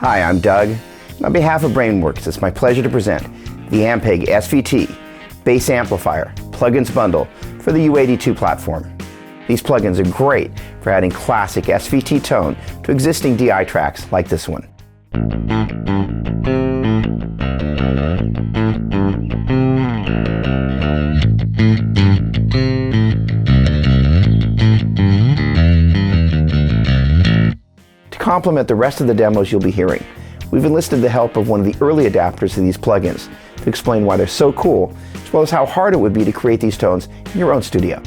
Hi, I'm Doug. On behalf of Brainworx, it's my pleasure to present the Ampeg SVT Bass Amplifier Plugins Bundle for the UAD 2 platform. These plugins are great for adding classic SVT tone to existing DI tracks like this one. To complement the rest of the demos you'll be hearing, we've enlisted the help of one of the early adapters of these plugins to explain why they're so cool, as well as how hard it would be to create these tones in your own studio.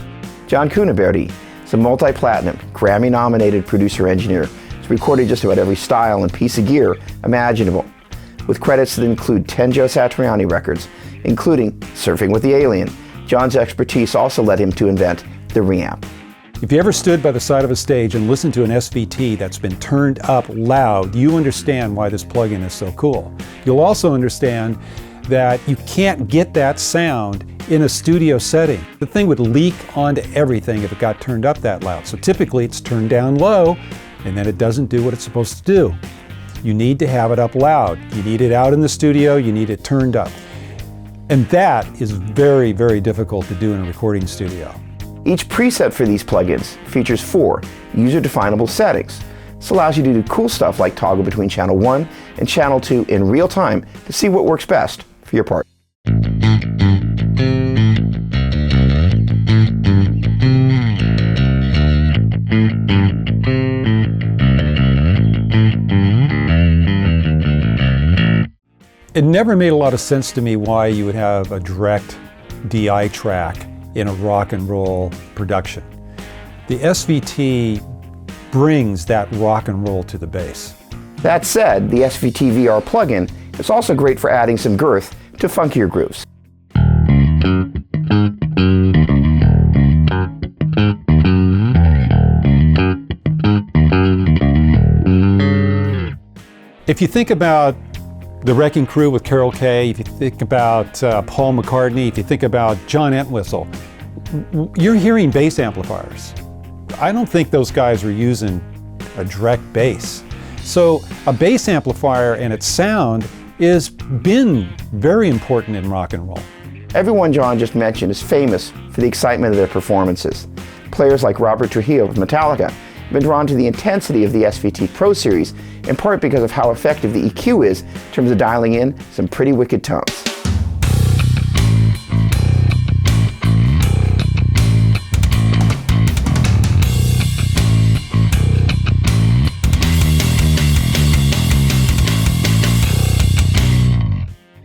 Cunha is a multi-platinum, Grammy-nominated producer-engineer who's recorded just about every style and piece of gear imaginable, with credits that include 10 Joe Satriani records, including Surfing with the Alien. John's expertise also led him to invent the reamp. If you ever stood by the side of a stage and listened to an SVT that's been turned up loud, you understand why this plugin is so cool. You'll also understand that you can't get that sound in a studio setting. The thing would leak onto everything if it got turned up that loud. So typically it's turned down low and then it doesn't do what it's supposed to do. You need to have it up loud. You need it out in the studio, you need it turned up. And that is very, very difficult to do in a recording studio. Each preset for these plugins features 4 user-definable settings. This allows you to do cool stuff like toggle between channel 1 and channel 2 in real time to see what works best for your part. It never made a lot of sense to me why you would have a direct DI track in a rock and roll production. The SVT brings that rock and roll to the bass. That said, the SVT-VR plugin is also great for adding some girth to funkier grooves. If you think about the Wrecking Crew with Carol Kaye, if you think about Paul McCartney, if you think about John Entwistle, you're hearing bass amplifiers. I don't think those guys were using a direct bass. So a bass amplifier and its sound has been very important in rock and roll. Everyone John just mentioned is famous for the excitement of their performances. Players like Robert Trujillo with Metallica have been drawn to the intensity of the SVT Pro Series, in part because of how effective the EQ is in terms of dialing in some pretty wicked tones.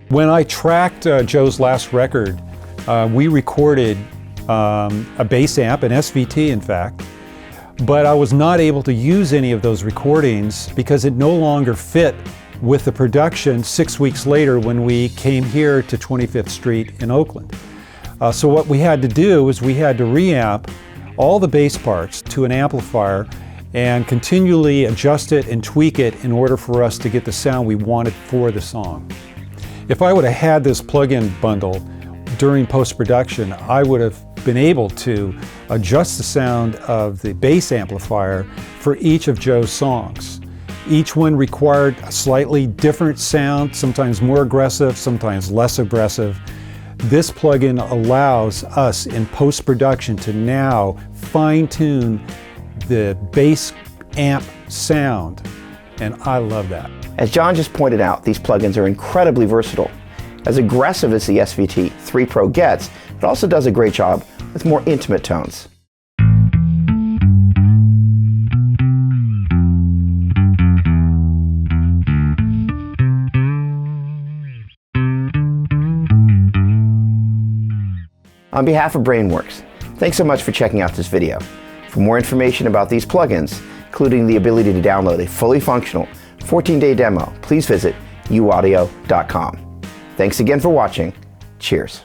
When I tracked Joe's last record, we recorded a bass amp, an SVT in fact, but I was not able to use any of those recordings because it no longer fit with the production 6 weeks later when we came here to 25th Street in Oakland. So what we had to do is we had to reamp all the bass parts to an amplifier and continually adjust it and tweak it in order for us to get the sound we wanted for the song. If I would have had this plug-in bundle during post-production, I would have been able to adjust the sound of the bass amplifier for each of Joe's songs. Each one required a slightly different sound, sometimes more aggressive, sometimes less aggressive. This plugin allows us in post-production to now fine-tune the bass amp sound, and I love that. As John just pointed out, these plugins are incredibly versatile. As aggressive as the SVT 3 Pro gets, it also does a great job with more intimate tones. On behalf of Brainworx, thanks so much for checking out this video. For more information about these plugins, including the ability to download a fully functional 14-day demo, please visit uaudio.com. Thanks again for watching. Cheers.